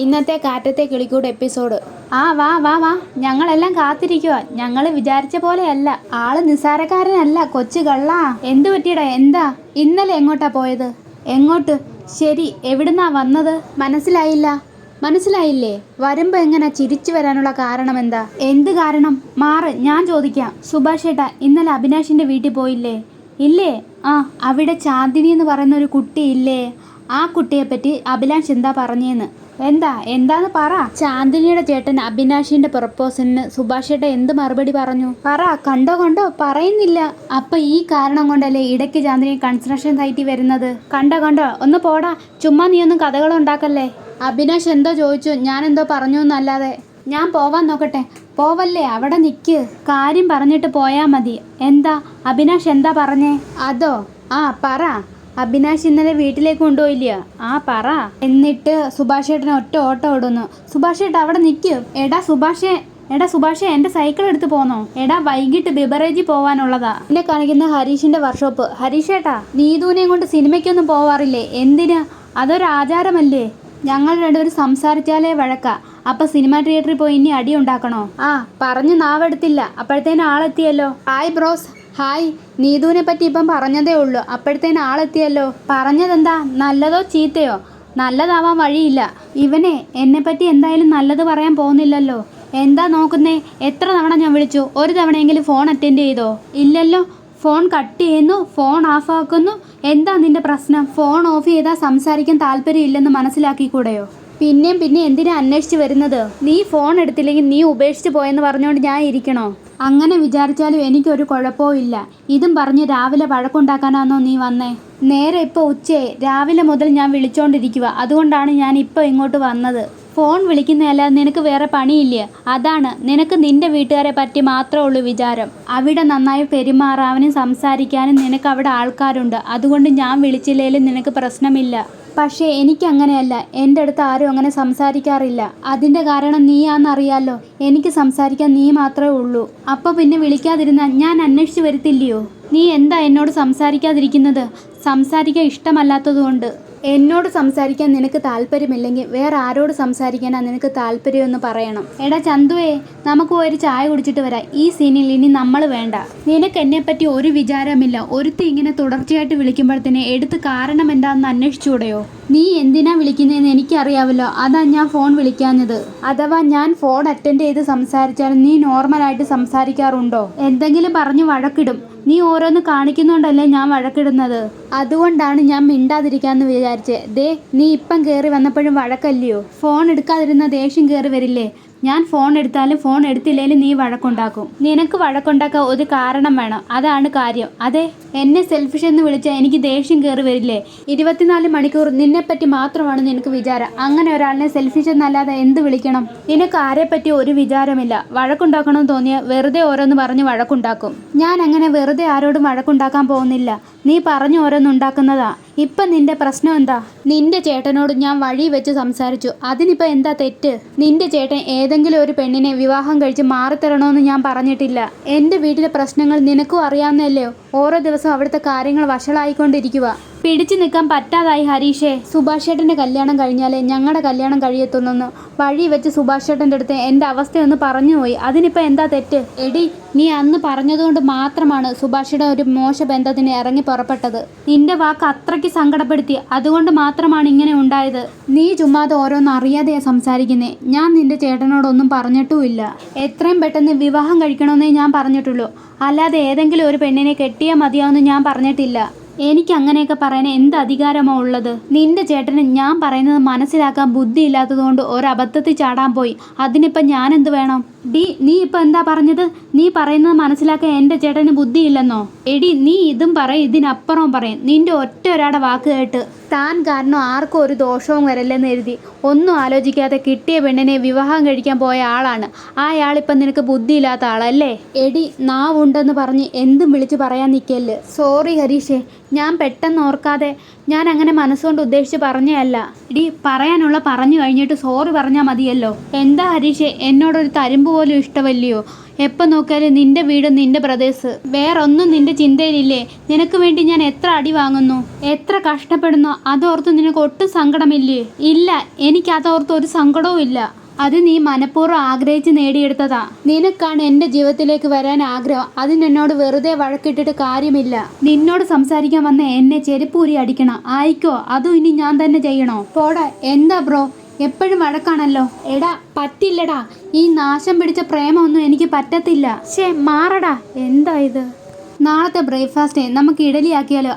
ഇന്നത്തെ കാറ്റത്തെ കിളിക്കൂട് എപ്പിസോഡ്. വാ വാ വാ, ഞങ്ങളെല്ലാം കാത്തിരിക്കുക. ഞങ്ങൾ വിചാരിച്ച പോലെയല്ല, ആള് നിസ്സാരക്കാരനല്ല, കൊച്ചു കള്ളാ. എന്തു പറ്റിയടാ? എന്താ ഇന്നലെ എങ്ങോട്ടാ പോയത്? എങ്ങോട്ട്? ശരി, എവിടുന്നാ വന്നത്? മനസ്സിലായില്ലേ? വരുമ്പോ എങ്ങനെ ചിരിച്ചു വരാനുള്ള കാരണം എന്താ? എന്ത് കാരണം? മാറ്, ഞാൻ ചോദിക്കാം. സുഭാഷ് ഏട്ടാ, ഇന്നലെ അഭിനാഷിന്റെ വീട്ടിൽ പോയില്ലേ? ഇല്ലേ? അവിടെ ചാന്ദിനി എന്ന് പറയുന്ന ഒരു കുട്ടി ഇല്ലേ? ആ കുട്ടിയെ പറ്റി അഭിലാഷ് എന്താ പറഞ്ഞേന്ന്? എന്താന്ന് പറ. ചാന്ദിനിയുടെ ചേട്ടൻ അഭിനാഷിന്റെ പ്രപ്പോസലിന് സുഭാഷ് ഏട്ടൻ എന്ത് മറുപടി പറഞ്ഞു? പറ. കണ്ടോ പറയുന്നില്ല. അപ്പൊ ഈ കാരണം കൊണ്ടല്ലേ ഇടയ്ക്ക് ചാന്ദിനി കൺസ്ട്രക്ഷൻ സൈറ്റിൽ വരുന്നത്? കണ്ടോ ഒന്ന് പോടാ, ചുമ്മാ നീ ഒന്നും കഥകളുണ്ടാക്കല്ലേ. അഭിനാഷ് എന്തോ ചോദിച്ചു, ഞാൻ എന്തോ പറഞ്ഞു എന്നല്ലാതെ. ഞാൻ പോവാൻ നോക്കട്ടെ. പോവല്ലേ, അവിടെ നിക്ക്. കാര്യം പറഞ്ഞിട്ട് പോയാ മതി. എന്താ അഭിനാഷ് എന്താ പറഞ്ഞേ? അതോ? പറ. അഭിനാഷ് ഇന്നലെ വീട്ടിലേക്ക് കൊണ്ടുപോയില്ല? പറ. എന്നിട്ട് സുഭാഷ് ഏട്ടനെ ഒറ്റ ഓട്ടം ഓടുന്നു. സുഭാഷ് ഏട്ടാ അവിടെ നിൽക്കൂ. എടാ സുഭാഷേ, എന്റെ സൈക്കിൾ എടുത്ത് പോന്നോ? എടാ, വൈകിട്ട് ബിബറേജിൽ പോവാനുള്ളതാ. എന്നെ കാണിക്കുന്ന ഹരീഷിന്റെ വർക്ക്ഷോപ്പ്. ഹരീഷേട്ടാ, നീതുവിനെയും കൊണ്ട് സിനിമയ്ക്കൊന്നും പോവാറില്ലേ? എന്തിന്? അതൊരു ആചാരമല്ലേ? ഞങ്ങൾ രണ്ടുപേരും സംസാരിച്ചാലേ വഴക്ക. അപ്പൊ സിനിമാ തിയേറ്ററിൽ പോയി ഇനി അടി ഉണ്ടാക്കണോ? പറഞ്ഞു നാവെടുത്തില്ല, അപ്പോഴത്തേനും ആളെത്തിയല്ലോ. Hi bros. ഹായ്. നീതുവിനെ പറ്റി ഇപ്പം പറഞ്ഞതേ ഉള്ളൂ, അപ്പോഴത്തേനും ആളെത്തിയല്ലോ. പറഞ്ഞതെന്താ? നല്ലതോ ചീത്തയോ? നല്ലതാവാൻ വഴിയില്ല. ഇവനെ എന്നെപ്പറ്റി എന്തായാലും നല്ലത് പറയാൻ പോകുന്നില്ലല്ലോ. എന്താ നോക്കുന്നേ? എത്ര തവണ ഞാൻ വിളിച്ചു? ഒരു തവണയെങ്കിലും ഫോൺ അറ്റൻഡ് ചെയ്തോ? ഇല്ലല്ലോ. ഫോൺ കട്ട് ചെയ്യുന്നു, ഫോൺ ഓഫ് ആക്കുന്നു. എന്താ നിന്റെ പ്രശ്നം? ഫോൺ ഓഫ് ചെയ്താൽ സംസാരിക്കാൻ താല്പര്യമില്ലെന്ന് മനസ്സിലാക്കിക്കൂടെയോ? പിന്നെ എന്തിനാ അന്വേഷിച്ച് വരുന്നത്? നീ ഫോൺ എടുത്തില്ലെങ്കിൽ നീ ഉപേക്ഷിച്ച് പോയെന്ന് പറഞ്ഞുകൊണ്ട് ഞാൻ ഇരിക്കണോ? അങ്ങനെ വിചാരിച്ചാലും എനിക്കൊരു കുഴപ്പവും ഇല്ല. ഇതും പറഞ്ഞ് രാവിലെ വഴക്കുണ്ടാക്കാനാണോ നീ വന്നേ? നേരെ ഇപ്പോൾ ഉച്ചയായി. രാവിലെ മുതൽ ഞാൻ വിളിച്ചോണ്ടിരിക്കുക, അതുകൊണ്ടാണ് ഞാൻ ഇപ്പോൾ ഇങ്ങോട്ട് വന്നത്. ഫോൺ വിളിക്കുന്നതല്ലാതെ നിനക്ക് വേറെ പണിയില്ല. അതാണ് നിനക്ക് നിന്റെ വീട്ടുകാരെ പറ്റി മാത്രമേ ഉള്ളൂ വിചാരം. അവിടെ നന്നായി പെരുമാറാനും സംസാരിക്കാനും നിനക്ക് അവിടെ ആൾക്കാരുണ്ട്. അതുകൊണ്ട് ഞാൻ വിളിച്ചില്ലേലും നിനക്ക് പ്രശ്നമില്ല. പക്ഷേ എനിക്കങ്ങനെയല്ല. എൻ്റെ അടുത്ത് ആരും അങ്ങനെ സംസാരിക്കാറില്ല. അതിൻ്റെ കാരണം നീയാണെന്നറിയാലോ. എനിക്ക് സംസാരിക്കാൻ നീ മാത്രമേ ഉള്ളൂ. അപ്പോൾ പിന്നെ വിളിക്കാതിരുന്നാൽ ഞാൻ അന്വേഷിച്ച് വരത്തില്ലയോ? നീ എന്താ എന്നോട് സംസാരിക്കാതിരിക്കുന്നത്? സംസാരിക്കാൻ ഇഷ്ടമല്ലാത്തതുകൊണ്ട്. എന്നോട് സംസാരിക്കാൻ നിനക്ക് താല്പര്യമില്ലെങ്കിൽ വേറെ ആരോട് സംസാരിക്കാനാ നിനക്ക് താല്പര്യമെന്ന് പറയണം. എടാ ചന്തുവേ, നമുക്ക് ഒരു ചായ കുടിച്ചിട്ട് വരാം. ഈ സീനിൽ ഇനി നമ്മൾ വേണ്ട. നിനക്ക് എന്നെപ്പറ്റി ഒരു വിചാരമില്ല. ഒരുത്തി ഇങ്ങനെ തുടർച്ചയായിട്ട് വിളിക്കുമ്പോഴത്തേനെ എടുത്ത് കാരണം എന്താണെന്ന് അന്വേഷിച്ചുകൂടെയോ? നീ എന്തിനാ വിളിക്കുന്നതെന്ന് എനിക്കറിയാമല്ലോ. അതാ ഞാൻ ഫോൺ വിളിക്കാഞ്ഞത്. അഥവാ ഞാൻ ഫോൺ അറ്റൻഡ് ചെയ്ത് സംസാരിച്ചാലും നീ നോർമലായിട്ട് സംസാരിക്കാറുണ്ടോ? എന്തെങ്കിലും പറഞ്ഞു വഴക്കിടും. നീ ഓരോന്ന് കാണിക്കുന്നുണ്ടല്ലേ ഞാൻ വഴക്കിടുന്നത്. അതുകൊണ്ടാണ് ഞാൻ മിണ്ടാതിരിക്കാന്ന് വിചാരിച്ചേ. നീ ഇപ്പം കയറി വന്നപ്പോഴും വഴക്കല്ലയോ? ഫോൺ എടുക്കാതിരുന്ന ദേഷ്യം കയറി വരില്ലേ? ഞാൻ ഫോൺ എടുത്താലും ഫോൺ എടുത്തില്ലേലും നീ വഴക്കുണ്ടാക്കും. നിനക്ക് വഴക്കുണ്ടാക്കാൻ ഒരു കാരണം വേണം, അതാണ് കാര്യം. എന്നെ സെൽഫിഷ് എന്ന് വിളിച്ചാൽ എനിക്ക് ദേഷ്യം കയറി വരില്ലേ? 24 മണിക്കൂർ നിന്നെപ്പറ്റി മാത്രമാണ് നിനക്ക് വിചാരം. അങ്ങനെ ഒരാളിനെ സെൽഫിഷ് എന്നല്ലാതെ എന്ത് വിളിക്കണം? നിനക്ക് ആരെപ്പറ്റി ഒരു വിചാരമില്ല. വഴക്കുണ്ടാക്കണമെന്ന് തോന്നിയാൽ വെറുതെ ഓരോന്ന് പറഞ്ഞ് വഴക്കുണ്ടാക്കും. ഞാൻ അങ്ങനെ വെറുതെ ആരോടും വഴക്കുണ്ടാക്കാൻ പോകുന്നില്ല. നീ പറഞ്ഞു ഓരോന്നുണ്ടാക്കുന്നതാ. ഇപ്പം നിന്റെ പ്രശ്നം എന്താ? നിന്റെ ചേട്ടനോട് ഞാൻ വഴി വെച്ച് സംസാരിച്ചു. അതിനിപ്പോൾ എന്താ തെറ്റ്? നിന്റെ ചേട്ടൻ ഏതെങ്കിലും ഒരു പെണ്ണിനെ വിവാഹം കഴിച്ച് മാറിത്തരണമെന്ന് ഞാൻ പറഞ്ഞിട്ടില്ല. എൻ്റെ വീട്ടിലെ പ്രശ്നങ്ങൾ നിനക്കും അറിയാവുന്നല്ലേ? ഓരോ ദിവസവും അവിടുത്തെ കാര്യങ്ങൾ വഷളായിക്കൊണ്ടിരിക്കുക. പിടിച്ചു നിൽക്കാൻ പറ്റാതായി ഹരീഷേ. സുഭാഷ് ഏട്ടൻ്റെ കല്യാണം കഴിഞ്ഞാലേ ഞങ്ങളുടെ കല്യാണം കഴിയത്തുള്ളൂ. വഴി വെച്ച് സുഭാഷ് ഏട്ടൻ്റെ അടുത്ത് എൻ്റെ അവസ്ഥയൊന്ന് പറഞ്ഞുപോയി. അതിനിപ്പോൾ എന്താ തെറ്റ്? എടി, നീ അന്ന് പറഞ്ഞതുകൊണ്ട് മാത്രമാണ് സുഭാഷിയുടെ ഒരു മോശ ബന്ധത്തിന് ഇറങ്ങി പുറപ്പെട്ടത്. നിന്റെ വാക്ക് അത്രയ്ക്ക് സങ്കടപ്പെടുത്തി. അതുകൊണ്ട് മാത്രമാണ് ഇങ്ങനെ ഉണ്ടായത്. നീ ചുമ്മാതെ ഓരോന്ന് അറിയാതെയാ സംസാരിക്കുന്നേ. ഞാൻ നിന്റെ ചേട്ടനോടൊന്നും പറഞ്ഞിട്ടുമില്ല. എത്രയും പെട്ടെന്ന് വിവാഹം കഴിക്കണമെന്നേ ഞാൻ പറഞ്ഞിട്ടുള്ളൂ. അല്ലാതെ ഏതെങ്കിലും ഒരു പെണ്ണിനെ കെട്ടിയാൽ മതിയാവുമെന്ന് ഞാൻ പറഞ്ഞിട്ടില്ല. എനിക്ക് അങ്ങനെയൊക്കെ പറയാൻ എന്ത് അധികാരമോ ഉള്ളത്? നിന്റെ ചേട്ടന് ഞാൻ പറയുന്നത് മനസ്സിലാക്കാൻ ബുദ്ധിയില്ലാത്തതുകൊണ്ട് ഒരബദ്ധത്തിൽ ചാടാൻ പോയി. അതിനിപ്പം ഞാനെന്ത് വേണം? നീ ഇപ്പം എന്താ പറഞ്ഞത്? നീ പറയുന്നത് മനസ്സിലാക്കാൻ എൻ്റെ ചേട്ടന് ബുദ്ധിയില്ലെന്നോ? എടി, നീ ഇതും പറയും ഇതിനപ്പുറവും പറയും. നിന്റെ ഒറ്റ ഒരാളുടെ വാക്ക് കേട്ട് താൻ കാരണം ആർക്കും ഒരു ദോഷവും വരല്ലെന്ന് എഴുതി ഒന്നും ആലോചിക്കാതെ കിട്ടിയ പെണ്ണിനെ വിവാഹം കഴിക്കാൻ പോയ ആളാണ് അയാളിപ്പം നിനക്ക് ബുദ്ധിയില്ലാത്ത ആളല്ലേ? എടി, നാവുണ്ടെന്ന് പറഞ്ഞ് എന്തും വിളിച്ച് പറയാൻ നിൽക്കല്ല്. സോറി ഹരീഷേ, ഞാൻ പെട്ടെന്ന് ഓർക്കാതെ. ഞാൻ അങ്ങനെ മനസ്സുകൊണ്ട് ഉദ്ദേശിച്ച് പറഞ്ഞതല്ല. ഇടി പറയാനുള്ള പറഞ്ഞു കഴിഞ്ഞിട്ട് സോറി പറഞ്ഞാൽ മതിയല്ലോ. എന്താ ഹരീഷേ, എന്നോടൊരു തരുമ്പ് പോലും ഇഷ്ടമല്ലയോ? എപ്പം നോക്കിയാലും നിന്റെ വീട്, നിന്റെ പ്രദേശ്, വേറൊന്നും നിന്റെ ചിന്തയിലില്ലേ? നിനക്ക് വേണ്ടി ഞാൻ എത്ര അടി വാങ്ങുന്നു, എത്ര കഷ്ടപ്പെടുന്നു, അതോർത്ത് നിനക്ക് ഒട്ടും സങ്കടമില്ലേ? ഇല്ല, എനിക്ക് അതോർത്ത് ഒരു സങ്കടവും ഇല്ല. അത് നീ മനഃപൂർവ്വം ആഗ്രഹിച്ച് നേടിയെടുത്തതാ. നിനക്കാണ് എൻ്റെ ജീവിതത്തിലേക്ക് വരാൻ ആഗ്രഹം. അതിനെന്നോട് വെറുതെ വഴക്കിട്ടിട്ട് കാര്യമില്ല. നിന്നോട് സംസാരിക്കാൻ വന്ന എന്നെ ചെരുപ്പൂരി അടിക്കണം. ആയിക്കോ, അതും ഇനി ഞാൻ തന്നെ ചെയ്യണോ? പോടാ. എന്താ ബ്രോ, എപ്പോഴും വഴക്കാണല്ലോ. എടാ പറ്റില്ലടാ, ഈ നാശം പിടിച്ച പ്രേമൊന്നും എനിക്ക് പറ്റത്തില്ല. മാറടാ. എന്താ ഇത്? നാളത്തെ ബ്രേക്ക്ഫാസ്റ്റ് നമുക്ക് ഇഡലി ആക്കിയാലോ?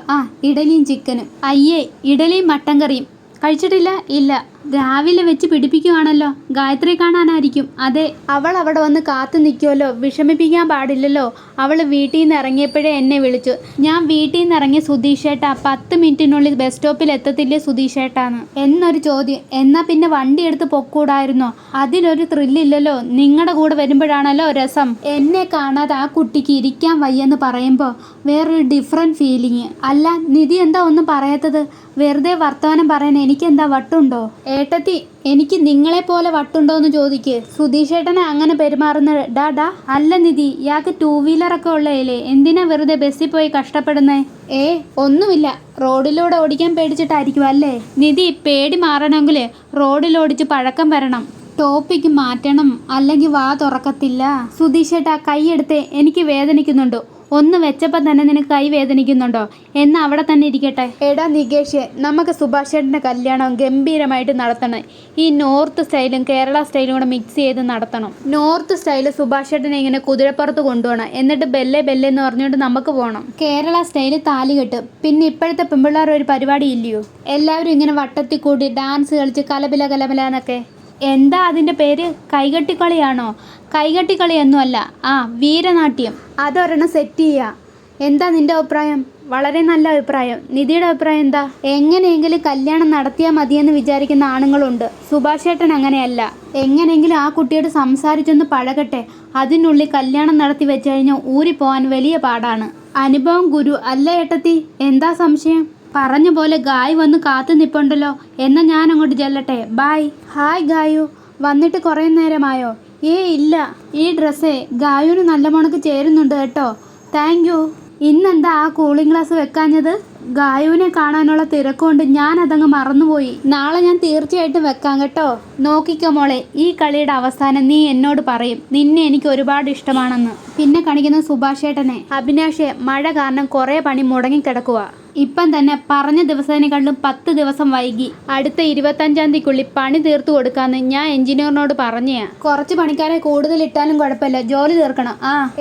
ഇഡലിയും ചിക്കനും. അയ്യേ, ഇഡലിയും മട്ടൻ കറിയും കഴിച്ചിട്ടില്ല? ഇല്ല. രാവിലെ വെച്ച് പിടിപ്പിക്കുവാണല്ലോ. ഗായത്രി കാണാനായിരിക്കും. അതെ, അവൾ അവിടെ വന്ന് കാത്തു നിൽക്കുമല്ലോ. വിഷമിപ്പിക്കാൻ പാടില്ലല്ലോ. അവൾ വീട്ടിൽ നിന്ന് ഇറങ്ങിയപ്പോഴേ എന്നെ വിളിച്ചു. ഞാൻ വീട്ടിൽ നിന്ന് ഇറങ്ങിയ സുധീഷേട്ടാ 10 മിനിറ്റിനുള്ളിൽ ബസ് സ്റ്റോപ്പിൽ എത്തത്തില്ലേ സുധീഷേട്ടാന്ന് എന്നൊരു ചോദ്യം. എന്നാൽ പിന്നെ വണ്ടി എടുത്ത് പൊക്കൂടായിരുന്നോ? അതിലൊരു ത്രില്ലില്ലല്ലോ. നിങ്ങളുടെ കൂടെ വരുമ്പോഴാണല്ലോ രസം. എന്നെ കാണാതെ ആ കുട്ടിക്ക് ഇരിക്കാൻ വയ്യെന്ന് പറയുമ്പോൾ വേറൊരു ഡിഫറെൻറ്റ് ഫീലിങ്. അല്ല നിധി, എന്താ ഒന്നും പറയാത്തത്? വെറുതെ വർത്തമാനം പറയാൻ എനിക്കെന്താ വട്ടുണ്ടോ? ഏട്ടത്തി, എനിക്ക് നിങ്ങളെപ്പോലെ വട്ടുണ്ടോ എന്ന് ചോദിക്ക്. സുധീഷേട്ടനെ അങ്ങനെ പെരുമാറുന്നത് ഡാ. അല്ല നിധി, ഇയാൾക്ക് 2 വീലറൊക്കെ ഉള്ളതല്ലേ, എന്തിനാ വെറുതെ ബസ്സിൽ പോയി കഷ്ടപ്പെടുന്നേ? ഒന്നുമില്ല, റോഡിലൂടെ ഓടിക്കാൻ പേടിച്ചിട്ടായിരിക്കും അല്ലേ? നിധി, പേടി മാറണമെങ്കിൽ റോഡിലോടിച്ച് പഴക്കം വരണം. ടോപ്പിക്ക് മാറ്റണം, അല്ലെങ്കിൽ വാ തുറക്കത്തില്ല. സുധീഷേട്ടാ, കൈയെടുത്തേ, എനിക്ക് വേദനിക്കുന്നുണ്ട്. ഒന്ന് വെച്ചപ്പോൾ തന്നെ നിനക്ക് കൈ വേദനിക്കുന്നുണ്ടോ? എന്നാൽ അവിടെ തന്നെ ഇരിക്കട്ടെ. എടാ നികേഷ്, നമുക്ക് സുഭാഷ് ചേട്ടൻ്റെ കല്യാണം ഗംഭീരമായിട്ട് നടത്തണം. ഈ നോർത്ത് സ്റ്റൈലും കേരള സ്റ്റൈലും കൂടെ മിക്സ് ചെയ്ത് നടത്തണം. നോർത്ത് സ്റ്റൈല് സുഭാഷ് ചേട്ടനെ ഇങ്ങനെ കുതിരപ്പുറത്ത് കൊണ്ടുപോകണം. എന്നിട്ട് ബെല്ലെ ബെല്ലെ എന്ന് പറഞ്ഞുകൊണ്ട് നമുക്ക് പോകണം. കേരള സ്റ്റൈല് താലികെട്ട്. പിന്നെ ഇപ്പോഴത്തെ പെൺപിള്ളേർ ഒരു പരിപാടി ഇല്ലയോ, എല്ലാവരും ഇങ്ങനെ വട്ടത്തിൽ കൂടി ഡാൻസ് കളിച്ച് കലബില കലബില എന്നൊക്കെ. എന്താ അതിൻ്റെ പേര്? കൈകെട്ടിക്കളിയാണോ? കൈകെട്ടിക്കളിയൊന്നുമല്ല, വീരനാട്യം. അതൊരെണ്ണം സെറ്റ് ചെയ്യുക. എന്താ നിൻ്റെ അഭിപ്രായം? വളരെ നല്ല അഭിപ്രായം. നിധിയുടെ അഭിപ്രായം എന്താ? എങ്ങനെയെങ്കിലും കല്യാണം നടത്തിയാൽ മതിയെന്ന് വിചാരിക്കുന്ന ആണുങ്ങളുണ്ട്. സുഭാഷ് ചേട്ടൻ അങ്ങനെയല്ല. എങ്ങനെയെങ്കിലും ആ കുട്ടിയോട് സംസാരിച്ചൊന്ന് പഴകട്ടെ. അതിനുള്ളിൽ കല്യാണം നടത്തി വെച്ച് കഴിഞ്ഞാൽ ഊരിപ്പോവാൻ വലിയ പാടാണ്. അനുഭവം ഗുരു അല്ലേ ഏട്ടത്തി? എന്താ സംശയം? പറഞ്ഞ പോലെ ഗായ് വന്ന് കാത്തു നിൽപ്പുണ്ടല്ലോ. എന്നാൽ ഞാൻ അങ്ങോട്ട് ചെല്ലട്ടെ. ബായ്. ഹായ് ഗായു, വന്നിട്ട് കുറേ നേരമായോ? ഇല്ല, ഈ ഡ്രസ്സേ ഗായുവിന് നല്ല മുണക്ക് ചേരുന്നുണ്ട് കേട്ടോ. Thank you. ഇന്നെന്താ ആ കൂളിംഗ് ഗ്ലാസ് വെക്കാഞ്ഞത്? ഗായുവിനെ കാണാനുള്ള തിരക്കുകൊണ്ട് ഞാൻ അതങ്ങ് മറന്നുപോയി. നാളെ ഞാൻ തീർച്ചയായിട്ടും വെക്കാം കേട്ടോ. നോക്കിക്കോ മോളെ, ഈ കളിയുടെ അവസാനം നീ എന്നോട് പറയും നിന്നെ എനിക്ക് ഒരുപാട് ഇഷ്ടമാണെന്ന്. പിന്നെ കാണിക്കുന്ന സുഭാഷ് ചേട്ടനെ. അഭിനാഷെ, മഴ കാരണം കുറേ പണി മുടങ്ങിക്കിടക്കുക. ഇപ്പം തന്നെ പറഞ്ഞ ദിവസത്തിനെക്കാളും 10 ദിവസം വൈകി. അടുത്ത 25-ാം തീയതിക്കുള്ളിൽ പണി തീർത്തു കൊടുക്കാന്ന് ഞാൻ എഞ്ചിനീയറിനോട് പറഞ്ഞാ. കുറച്ച് പണിക്കാരെ കൂടുതൽ ഇട്ടാലും കുഴപ്പമില്ല, ജോലി തീർക്കണം.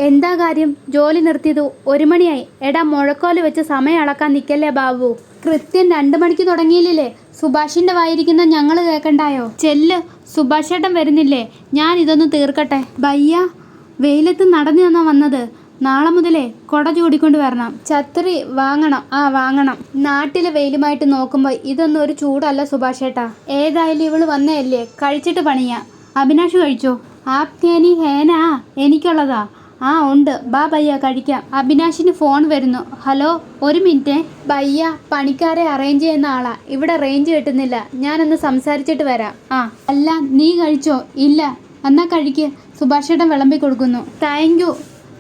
എന്താ കാര്യം? ജോലി നിർത്തിയത് 1 മണിയായി. എടാ, മുഴക്കോല് വെച്ച് സമയം അളക്കാൻ നിൽക്കല്ലേ ബാബു. കൃത്യം 2 മണിക്ക് തുടങ്ങിയില്ലേ? സുഭാഷിന്റെ വായിരിക്കുന്ന ഞങ്ങൾ കേൾക്കണ്ടായോ? ചെല്ല്, സുഭാഷ് ചേട്ടൻ വരുന്നില്ലേ? ഞാൻ ഇതൊന്ന് തീർക്കട്ടെ. ഭയ്യ, വെയിലത്ത് നടന്നു തന്നാ വന്നത്. നാളെ മുതലേ കൊട ചൂടിക്കൊണ്ട് വരണം. ഛത്രി വാങ്ങണം. വാങ്ങണം. നാട്ടിലെ വെയിലുമായിട്ട് നോക്കുമ്പോൾ ഇതൊന്നും ഒരു ചൂടല്ല സുഭാഷ് ചേട്ടാ. ഏതായാലും ഇവള് വന്നതല്ലേ, കഴിച്ചിട്ട് പണിയാ. അഭിനാഷ് കഴിച്ചോ? ആപ്തേനി ഹേനാ, എനിക്കുള്ളതാ. ഉണ്ട്, ബാ ഭയ്യ, കഴിക്കാം. അഭിനാഷിന് ഫോൺ വരുന്നു. Hello, 1 minute. ഭയ്യ, പണിക്കാരെ അറേഞ്ച് ചെയ്യുന്ന ആളാ. ഇവിടെ റേഞ്ച് കിട്ടുന്നില്ല. ഞാനൊന്ന് സംസാരിച്ചിട്ട് വരാം. അല്ല, നീ കഴിച്ചോ? ഇല്ല. എന്നാ കഴിക്ക്. സുഭാഷ് ചേട്ടൻ വിളമ്പി കൊടുക്കുന്നു. Thank you.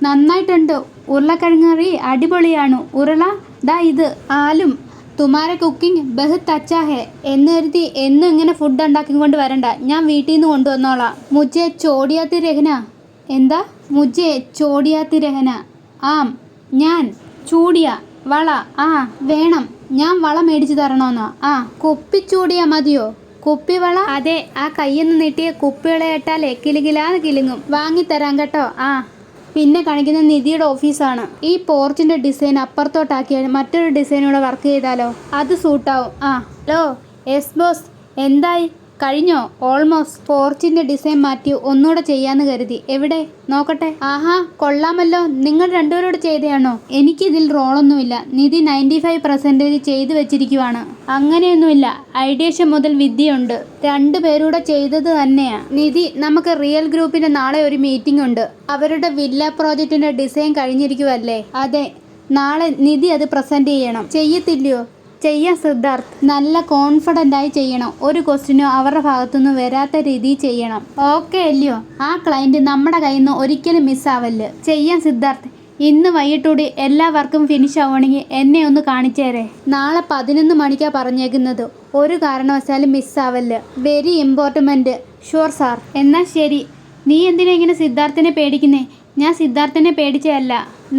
നന്നായിട്ടുണ്ട്. ഉരുളക്കിഴങ്ങ് കറി അടിപൊളിയാണ്. ഉരുള ദാ ഇത്. ആലും തുമാരെ കുക്കിംഗ് ബഹുത് അച്ചാ ഹേ എന്ന് കരുതി എന്നും ഇങ്ങനെ ഫുഡ് ഉണ്ടാക്കിക്കൊണ്ട് വരണ്ട. ഞാൻ വീട്ടിൽ നിന്ന് കൊണ്ടുവന്നോളാം. മുജെ ചോടിയാത്തി രഹന. എന്താ? മുജെ ചോടിയാത്തി രഹന. ഞാൻ ചൂടിയ വള. വേണം. ഞാൻ വള മേടിച്ചു തരണോന്നോ? കുപ്പിച്ചൂടിയാ മതിയോ? കുപ്പിവള? അതെ. ആ കയ്യെന്ന് നീട്ടിയ കുപ്പിവള ഇട്ടാലേ കിലുകിലാന്ന് കിലുങ്ങും. വാങ്ങിത്തരാം കേട്ടോ. പിന്നെ കാണിക്കുന്ന നിധിയുടെ ഓഫീസാണ്. ഈ പോർച്ചിന്റെ ഡിസൈൻ അപ്പുറത്തോട്ടാക്കിയാൽ മറ്റൊരു ഡിസൈൻ കൂടെ വർക്ക് ചെയ്താലോ? അത് സൂട്ടാവും. ഹലോ. Yes boss. എന്തായി? കഴിഞ്ഞോ? ഓൾമോസ്റ്റ്. പോർച്ചിന്റെ ഡിസൈൻ മാറ്റി ഒന്നുകൂടെ ചെയ്യാന്ന് കരുതി. എവിടെ? നോക്കട്ടെ. കൊള്ളാമല്ലോ. നിങ്ങൾ രണ്ടുപേരോട് ചെയ്തയാണോ? എനിക്കിതിൽ റോളൊന്നുമില്ല. നിധി 95% ചെയ്തു വെച്ചിരിക്കുവാണ്. അങ്ങനെയൊന്നുമില്ല. ഐഡിയേഷൻ മുതൽ വിദ്യയുണ്ട്. 2 പേരൂടെ ചെയ്തത് തന്നെയാ. നിധി, നമുക്ക് റിയൽ ഗ്രൂപ്പിന്റെ നാളെ ഒരു മീറ്റിംഗ് ഉണ്ട്. അവരുടെ വില്ല പ്രോജക്റ്റിന്റെ ഡിസൈൻ കഴിഞ്ഞിരിക്കുവല്ലേ? അതെ. നാളെ നിധി അത് പ്രസന്റ് ചെയ്യണം. ചെയ്യത്തില്ലയോ? ചെയ്യാം സിദ്ധാർത്ഥ്. നല്ല കോൺഫിഡൻ്റ് ആയി ചെയ്യണം. ഒരു ക്വസ്റ്റിനും അവരുടെ ഭാഗത്തുനിന്ന് വരാത്ത രീതിയിൽ ചെയ്യണം. ഓക്കെ അല്ലയോ? ആ ക്ലയൻറ്റ് നമ്മുടെ കയ്യിൽ നിന്ന് ഒരിക്കലും മിസ്സാവല്ല്. ചെയ്യാം സിദ്ധാർത്ഥ്. ഇന്ന് വൈകിട്ടൂടി എല്ലാ വർക്കും ഫിനിഷ് ആവുകയാണെങ്കിൽ എന്നെ ഒന്ന് കാണിച്ചേരെ. നാളെ 11 മണിക്കാണ് പറഞ്ഞേക്കുന്നത്. ഒരു കാരണവശാലും മിസ്സാവല്ല്. Very important. Sure sir. എന്നാൽ ശരി. നീ എന്തിനാ ഇങ്ങനെ സിദ്ധാർത്ഥിനെ പേടിക്കുന്നേ? ഞാൻ സിദ്ധാർത്ഥിനെ പേടിച്ചതല്ല.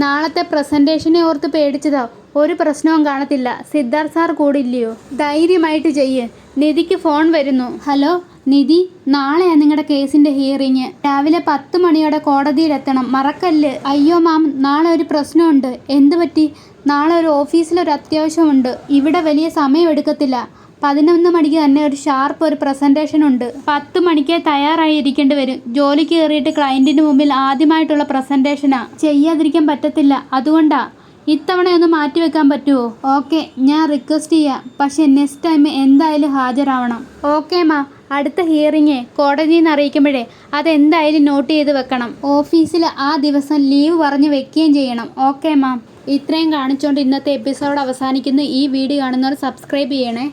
നാളത്തെ പ്രസൻറ്റേഷനെ ഓർത്ത് പേടിച്ചതോ? ഒരു പ്രശ്നവും കാണത്തില്ല. സിദ്ധാർത്ഥ് സാർ കൂടില്ലയോ? ധൈര്യമായിട്ട് ചെയ്യ്. നിധിക്ക് ഫോൺ വരുന്നു. ഹലോ നിധി, നാളെയാണ് നിങ്ങളുടെ കേസിൻ്റെ ഹിയറിങ്. രാവിലെ 10 മണിയോടെ കോടതിയിലെത്തണം, മറക്കല്ല്. അയ്യോ മാം, നാളെ ഒരു പ്രശ്നമുണ്ട്. എന്ത് പറ്റി? നാളെ ഒരു ഓഫീസിലൊരു അത്യാവശ്യമുണ്ട്. ഇവിടെ വലിയ സമയം എടുക്കത്തില്ല. 11 മണിക്ക് തന്നെ ഒരു ഷാർപ്പ് ഒരു പ്രസൻറ്റേഷൻ ഉണ്ട്. 10 മണിക്ക് തയ്യാറായി ഇരിക്കേണ്ടി വരും. ജോലിക്ക് കയറിയിട്ട് ക്ലയൻറ്റിന് മുമ്പിൽ ആദ്യമായിട്ടുള്ള പ്രസൻറ്റേഷനാ. ചെയ്യാതിരിക്കാൻ പറ്റത്തില്ല. അതുകൊണ്ടാ. ഇത്തവണയൊന്ന് മാറ്റിവെക്കാൻ പറ്റുമോ? ഓക്കെ, ഞാൻ റിക്വസ്റ്റ് ചെയ്യാം. പക്ഷേ നെക്സ്റ്റ് ടൈം എന്തായാലും ഹാജരാവണം. Okay ma'am. അടുത്ത ഹിയറിങ് കോടതിയിൽ നിന്ന് അറിയിക്കുമ്പോഴേ അതെന്തായാലും നോട്ട് ചെയ്ത് വെക്കണം. ഓഫീസിൽ ആ ദിവസം ലീവ് പറഞ്ഞ് വെക്കുകയും ചെയ്യണം. Okay ma'am. ഇത്രയും കാണിച്ചുകൊണ്ട് ഇന്നത്തെ എപ്പിസോഡ് അവസാനിക്കുന്നു. ഈ വീഡിയോ കാണുന്നവർ സബ്സ്ക്രൈബ് ചെയ്യണേ.